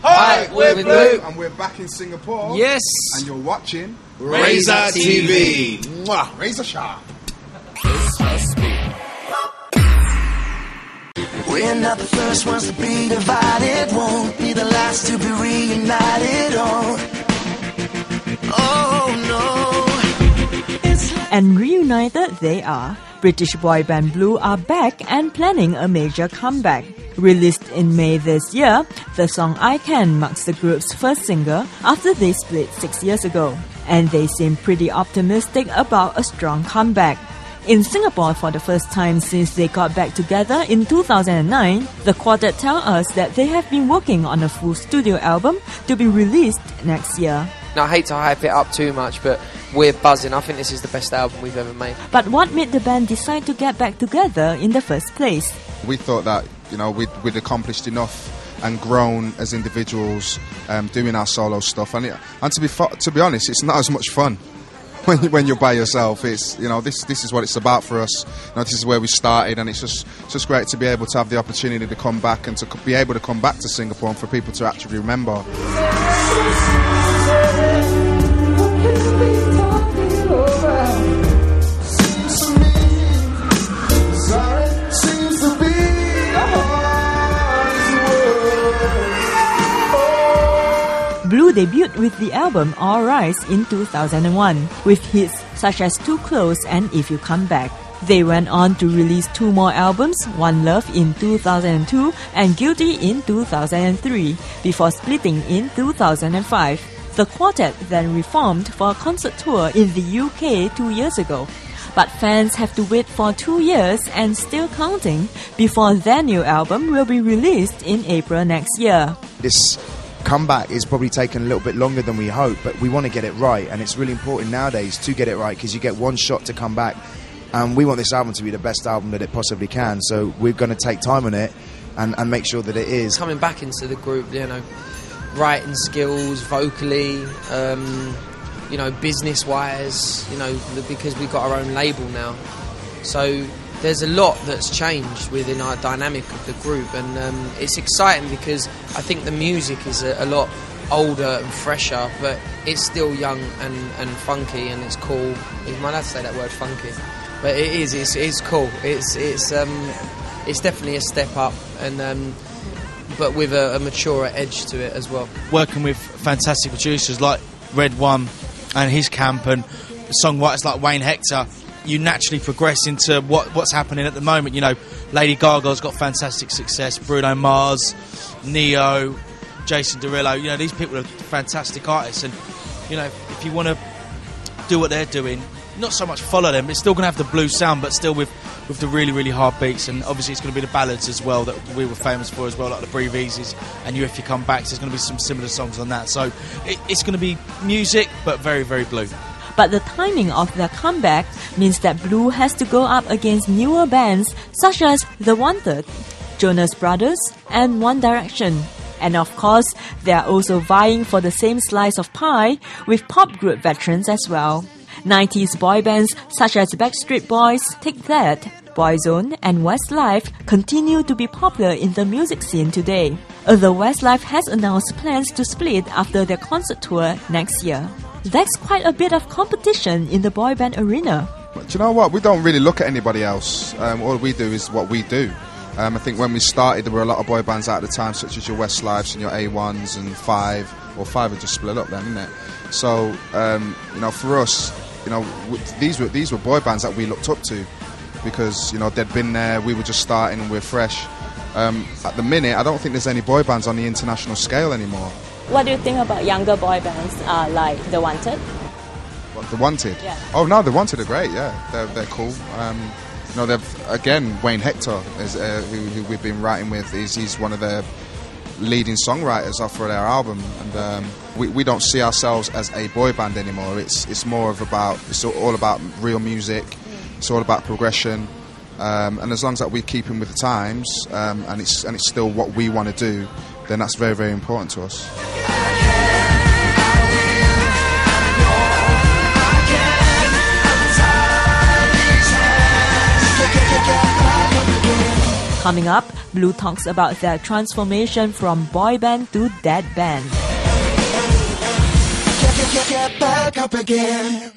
Hi, we're Blue. And we're back in Singapore. Yes. And you're watching Razor TV. Mwah, razor sharp. We're not the first ones to be divided, won't be the last to be reunited. Oh no. And reunited they are. British boy band Blue are back and planning a major comeback. Released in May this year, the song I Can marks the group's first single after they split 6 years ago. And they seem pretty optimistic about a strong comeback. In Singapore for the first time since they got back together in 2009, the quartet tell us that they have been working on a full studio album to be released next year. Now, I hate to hype it up too much, but we're buzzing. I think this is the best album we've ever made. But what made the band decide to get back together in the first place? We thought that, we'd accomplished enough and grown as individuals doing our solo stuff. And to be honest, it's not as much fun when you're by yourself. It's this is what it's about for us. This is where we started, and it's just great to be able to have the opportunity to come back and to be able to come back to Singapore and for people to actually remember. Blue debuted with the album All Rise in 2001, with hits such as Too Close and If You Come Back. They went on to release 2 more albums, One Love in 2002 and Guilty in 2003, before splitting in 2005. The quartet then reformed for a concert tour in the UK 2 years ago. But fans have to wait for 2 years and still counting before their new album will be released in April next year. This comeback is probably taken a little bit longer than we hoped, but we want to get it right, and it's really important nowadays to get it right because you get one shot to come back, and we want this album to be the best album that it possibly can, so we're going to take time on it and make sure that it is. Coming back into the group, writing skills, vocally, business-wise, because we've got our own label now, so there's a lot that's changed within our dynamic of the group, and it's exciting because I think the music is a lot older and fresher, but it's still young and funky, and it's cool. Am I allowed to say that word, funky? But it is. It's cool. It's definitely a step up, and but with a maturer edge to it as well. Working with fantastic producers like Red One and his camp, and songwriters like Wayne Hector, you naturally progress into what's happening at the moment. Lady Gaga's got fantastic success, Bruno Mars, Neo, Jason Derulo. These people are fantastic artists, and if you want to do what they're doing, not so much follow them. It's still going to have the blues sound, but still with the really, really hard beats, and obviously it's going to be the ballads as well that we were famous for as well, like the Breathe Easies and You If You Come Back. So there's going to be some similar songs on that. So it's going to be music, but very, very blue. But the timing of their comeback means that Blue has to go up against newer bands such as The Wanted, Jonas Brothers and One Direction. And of course, they are also vying for the same slice of pie with pop group veterans as well. 90s boy bands such as Backstreet Boys, Take That, Boyzone and Westlife continue to be popular in the music scene today. Although Westlife has announced plans to split after their concert tour next year. There's quite a bit of competition in the boy band arena. Do you know what? We don't really look at anybody else. All we do is what we do. I think when we started, there were a lot of boy bands out at the time, such as your Westlifes and your A1s and Five. Well, Five had just split up then, isn't it? So, for us, these were boy bands that we looked up to because, they'd been there, we were just starting and we're fresh. At the minute, I don't think there's any boy bands on the international scale anymore. What do you think about younger boy bands like The Wanted? What, The Wanted? Yeah. Oh no, The Wanted are great. Yeah, they're cool. They've again Wayne Hector is who we've been writing with. He's one of the leading songwriters for their album, and we don't see ourselves as a boy band anymore. It's more of it's all about real music. It's all about progression, and as long as that we're keeping with the times, and it's still what we want to do, then that's very, very important to us. Coming up, Blue talks about their transformation from boy band to dad band. Get back up again.